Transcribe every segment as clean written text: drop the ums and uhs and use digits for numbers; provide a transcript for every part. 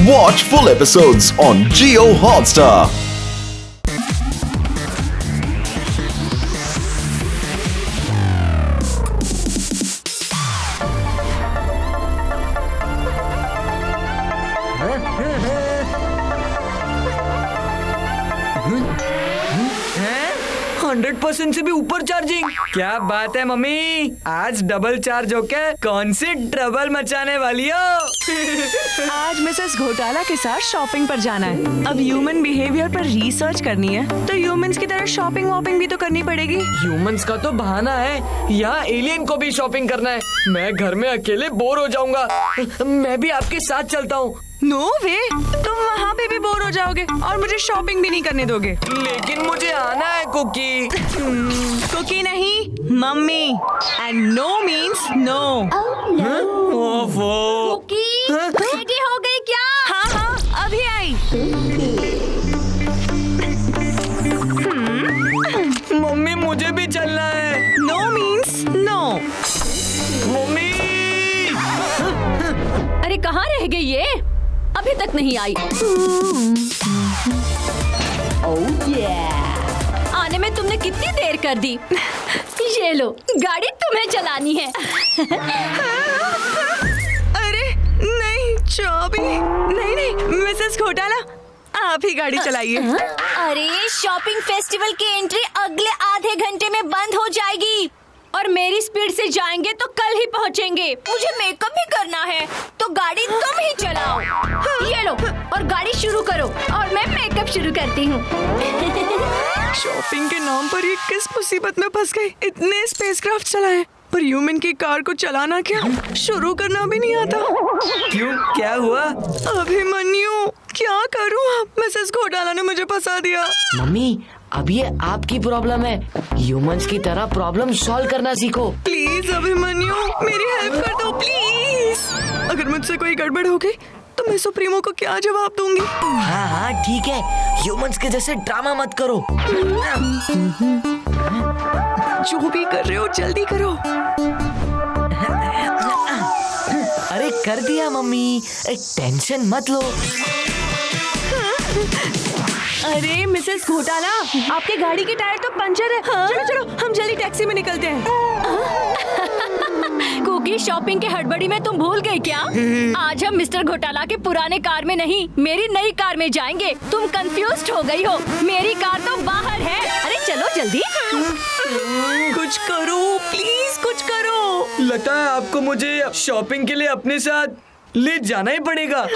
Watch full episodes on Jio Hotstar. हैं? 100% से भी ऊपर चार्जिंग। क्या बात है मम्मी, आज डबल चार्ज होके कौन सी ट्रबल मचाने वाली हो? आज मिसेस घोटाला के साथ शॉपिंग पर जाना है। अब ह्यूमन बिहेवियर पर रिसर्च करनी है, तो ह्यूमंस की तरह शॉपिंग वॉपिंग भी तो करनी पड़ेगी। ह्यूमंस का तो बहाना है, यहाँ एलियन को भी शॉपिंग करना है। मैं घर में अकेले बोर हो जाऊंगा, मैं भी आपके साथ चलता हूँ। नो वे, तुम वहाँ पे भी बोर हो जाओगे और मुझे शॉपिंग भी नहीं करने दोगे। लेकिन मुझे आना है कुकी। कुकी नहीं, mummy. And no means no. ओफो। कुकी, रेडी हो गई क्या? हाँ हाँ, अभी आई। मम्मी मुझे भी चलना है। No means no. मम्मी अरे कहाँ रह गई ये? अभी तक नहीं आई। ओह yeah। आने में तुमने कितनी देर कर दी। ये लो, गाड़ी तुम्हें चलानी है। अरे नहीं, चाबी नहीं नहीं, मिसेस घोटाला आप ही गाड़ी चलाइए। अरे शॉपिंग फेस्टिवल की एंट्री अगले आधे घंटे में बंद हो जाएगी और मेरी स्पीड से जाएंगे तो कल ही पहुंचेंगे। मुझे मेकअप भी करना है, तो गाड़ी तुम ही चलाओ। ये लो और गाड़ी शुरू करो और मैं मेकअप शुरू करती हूँ। शॉपिंग के नाम पर ये किस मुसीबत में फंस गए। इतने स्पेसक्राफ्ट चलाए पर ह्यूमन की कार को चलाना क्या, शुरू करना भी नहीं आता। क्यों, क्या हुआ? अभिमन्यु, क्या करूँ? मिसेस घोटाला ने मुझे फंसा दिया। मम्मी अब ये आपकी प्रॉब्लम है, ह्यूमंस की तरह प्रॉब्लम सॉल्व करना सीखो। प्लीज अभिमन्यु, मेरी हेल्प कर दो प्लीज। अगर मुझसे कोई गड़बड़ हो गई तो मैं सुप्रीमो को क्या जवाब दूंगी? हाँ हाँ ठीक है, ह्यूमंस के जैसे ड्रामा मत करो। जो भी कर रहे हो जल्दी करो। अरे कर दिया मम्मी, टेंशन मत लो। अरे मिसेस घोटाला, आपके गाड़ी के टायर तो पंचर है। चलो चलो हम जल्दी टैक्सी में निकलते हैं। कुकी, शॉपिंग के हड़बड़ी में तुम भूल गई क्या? आज हम मिस्टर घोटाला के पुराने कार में नहीं, मेरी नई कार में जाएंगे। तुम कंफ्यूज्ड हो गई हो, मेरी कार तो बाहर है। अरे चलो जल्दी। कुछ करो प्लीज, कुछ करो। लगता है आपको मुझे शॉपिंग के लिए अपने साथ ले जाना ही पड़ेगा।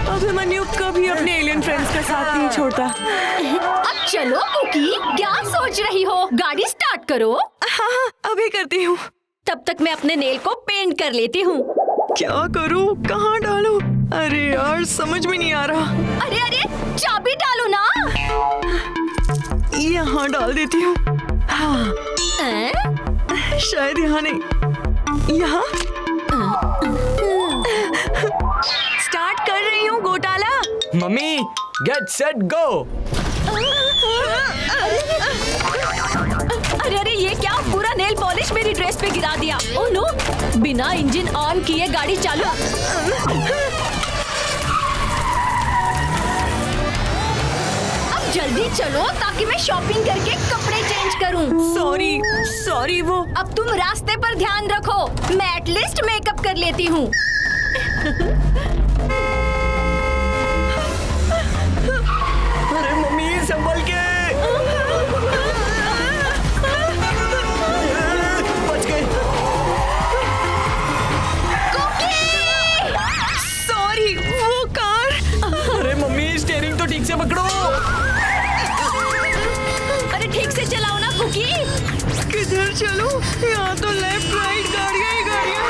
अभिमन्यु कभी अपने एलियन फ्रेंड्स का साथ नहीं छोड़ता। अब चलो कुकी, क्या सोच रही हो? गाड़ी स्टार्ट करो। हाँ हाँ अभी करती हूँ। तब तक मैं अपने नेल को पेंट कर लेती हूँ। क्या करूँ, कहाँ डालूं? अरे यार समझ में नहीं आ रहा। अरे अरे, चाबी डालो ना। यहाँ डाल देती हूँ। हाँ शायद यहाँ नहीं, यहाँ। स्टार्ट कर रही हूँ घोटाला। Mummy get set go. अरे अरे, ये क्या? पूरा नेल पॉलिश मेरी ड्रेस पे गिरा दिया। ओह नो, बिना इंजन ऑन किए गाड़ी चालू। अब जल्दी चलो ताकि मैं शॉपिंग करके कपड़े चेंज करूं। सॉरी वो। अब तुम रास्ते पर ध्यान रखो, मैं एटलीस्ट मेकअप कर लेती हूँ। अरे मम्मी संभल के। बच गए। सॉरी वो कार। अरे मम्मी स्टीयरिंग तो ठीक से पकड़ो। अरे ठीक से चलाओ ना कुकी। किधर चलूं? यहाँ तो लेफ्ट राइट गाड़ियाँ ही गाड़ियाँ।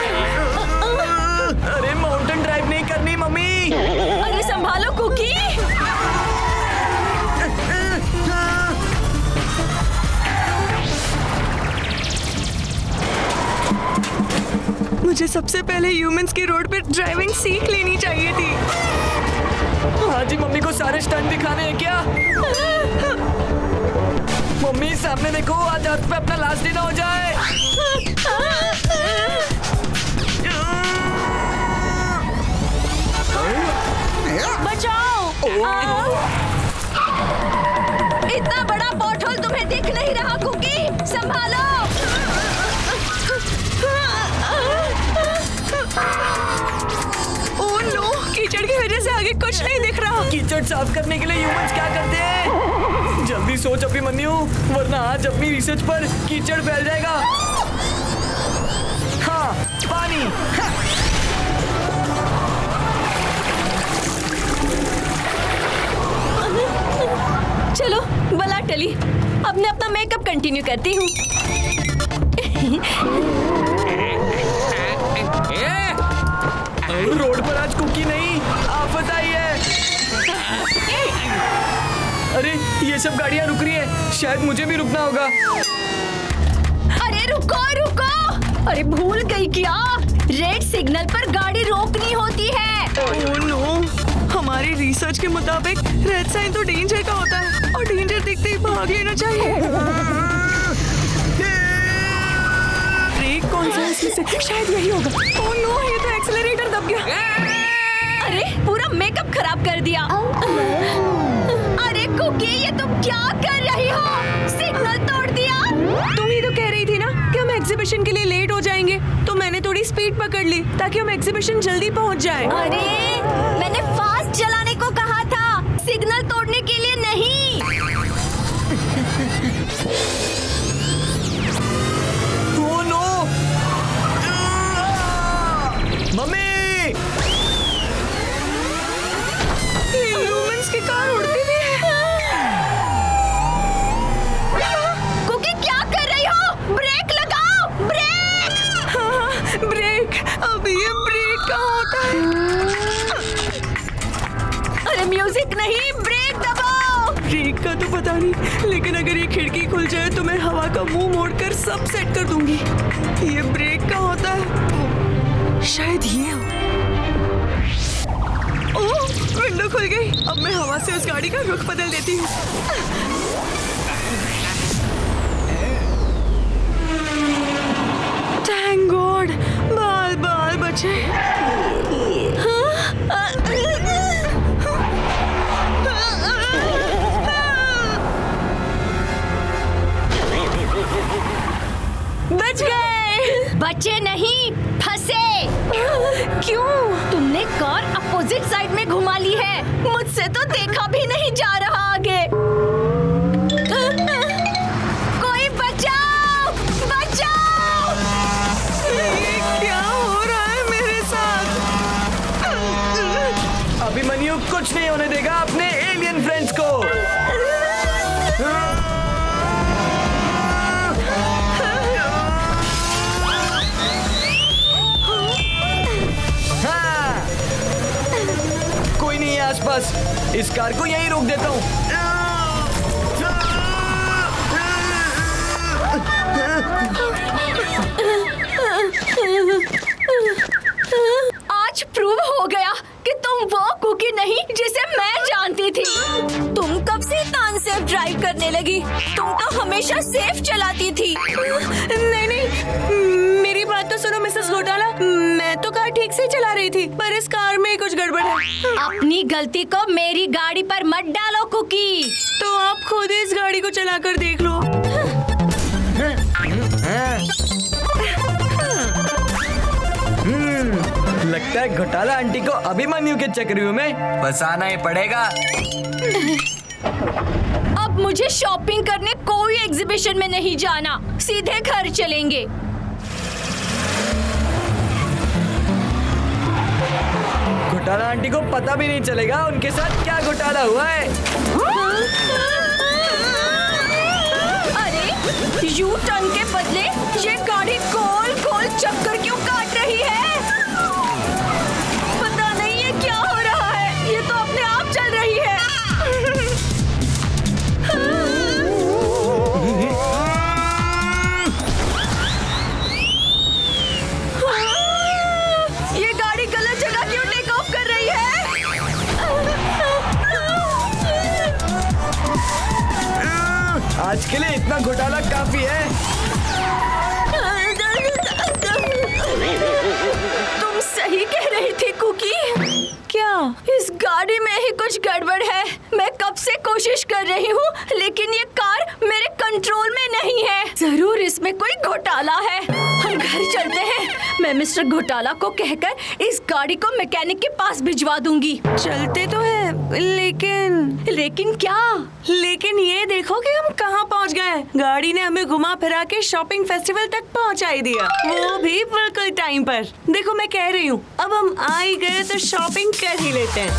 अरे माउंटेन ड्राइव नहीं करनी मम्मी। अरे संभालो कुकी। मुझे सबसे पहले ह्यूमंस की रोड पे ड्राइविंग सीख लेनी चाहिए थी। हाँ जी, मम्मी को सारे स्टंट दिखाने हैं क्या? मम्मी सामने देखो, आज अर्थ पे अपना लास्ट दिन हो जाए। इतना बड़ा पॉटहोल तुम्हें दिख नहीं रहा कुकी? संभालो। ओह नो, कीचड़ की वजह से आगे कुछ नहीं दिख रहा। कीचड़ साफ करने के लिए ह्यूमंस क्या करते हैं? जल्दी सोच अभिमन्यु, वरना आज अपनी रिसर्च पर कीचड़ फैल जाएगा। हाँ, पानी। हाँ। चलो बला टली, अब मैं अपना मेकअप कंटिन्यू करती हूँ। रोड पर आज कुकी नहीं, आफत आई है। अरे ये सब गाड़ियाँ रुक रही हैं, शायद मुझे भी रुकना होगा। अरे रुको रुको, अरे भूल गई क्या? रेड सिग्नल पर गाड़ी रोकनी होती है। ओह नो, हमारी रिसर्च के मुताबिक रेड साइन तो डेंजर का होता है और डेंजर दिखते ही भाग लेना चाहिए। ब्रेक कौन सा है इसमें से? शायद यही होगा। ओह नो, ये तो एक्सेलरेटर दब गया। अरे पूरा मेकअप खराब कर दिया। अरे कुकी, ये तुम क्या कर रही हो? सिग्नल तोड़ दिया। तुम ही तो कह रही थी ना कि हम एग्जीबिशन के लिए लेट हो जाएंगे, तो मैंने थोड़ी स्पीड पकड़ ली ताकि हम एग्जीबिशन जल्दी पहुंच जाए। अरे मैंने फास्ट चलाने को कहा था, सिग्नल तोड़ने के लिए नहीं। Oh no! मम्मी! ह्यूमंस की कार उड़ती भी है। कुकी क्या कर रही हो? ब्रेक लगाओ, ब्रेक! हाँ, ब्रेक। अब ये ब्रेक कहाँ होता है? अरे म्यूजिक नहीं, ब्रेक दबाओ। ब्रेक का तो पता नहीं, लेकिन अगर ये खिड़की खुल जाए तो मैं हवा का मुंह मोड़कर सब सेट कर दूंगी। ये ब्रेक कहाँ होता है? शायद ये हो। ओह, विंडो खुल गई। अब मैं हवा से उस गाड़ी का रुख बदल देती हूँ। थैंक गॉड, बाल बाल बचे। बच गए। बचे नहीं, फंसे। क्यों? तुमने कार अपोजिट साइड में घुमा ली है। मुझसे तो देखा भी नहीं जा रहा आगे। कोई बचाओ, बचाओ! ये क्या हो रहा है मेरे साथ? अभिमन्यु कुछ नहीं होने देगा अपने एलियन फ्रेंड्स को। हाँ। कोई नहीं है आसपास, इस कार को यहीं रोक देता हूँ। आज प्रूव हो गया कि तुम वो कुकी नहीं जिसे मैं जानती थी। तुम कब से इतना अनसेफ ड्राइव करने लगी? तुम तो हमेशा सेफ चलाती थी। नहीं नहीं, मेरी बात तो सुनो मिसेस घोटाला। मैं तो कार ठीक से चला रही थी, पर इस कार में कुछ गड़बड़ है। अपनी गलती को मेरी गाड़ी पर मत डालो कुकी। तो आप खुद इस गाड़ी को चलाकर देख लो। लगता है घोटाला आंटी को अभिमन्यु के चक्रव्यूह में फंसाना ही पड़ेगा। अब मुझे शॉपिंग करने कोई एग्जीबिशन में नहीं जाना, सीधे घर चलेंगे। घोटाला आंटी को पता भी नहीं चलेगा उनके साथ क्या घोटाला हुआ है। अरे यू टर्न के बदले ये गाड़ी गोल गोल चक्कर क्यों काट रही है? पता नहीं ये क्या हो रहा है, ये तो अपने आप चल रही है। ये गाड़ी गलत जगह क्यों टेक ऑफ कर रही है? आज के लिए इतना घोटाला काफी है। तुम सही कह रही थी कुकी। क्या? इस गाड़ी में ही कुछ गड़बड़ है। कोशिश कर रही हूँ, लेकिन ये कार मेरे कंट्रोल में नहीं है। जरूर इसमें कोई घोटाला है। हम घर चलते हैं। मैं मिस्टर घोटाला को कहकर इस गाड़ी को मैकेनिक के पास भिजवा दूंगी। चलते तो है, लेकिन क्या? लेकिन ये देखो कि हम कहाँ पहुँच गए। गाड़ी ने हमें घुमा फिरा के शॉपिंग फेस्टिवल तक पहुँचा ही दिया, वो भी बिल्कुल टाइम पर। देखो मैं कह रही हूँ, अब हम आ ही गए तो शॉपिंग कर ही लेते हैं।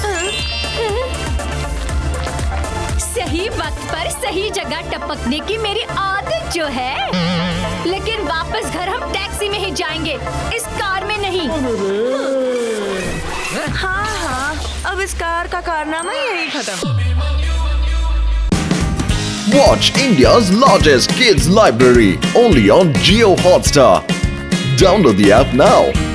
सही वक्त पर सही जगह टपकने की मेरी आदत जो है, लेकिन वापस घर हम टैक्सी में ही जाएंगे, इस कार में नहीं। हाँ, अब इस कार का कारनामा यही खत्म। Watch India's largest kids library only on Jio Hotstar. Download the app now.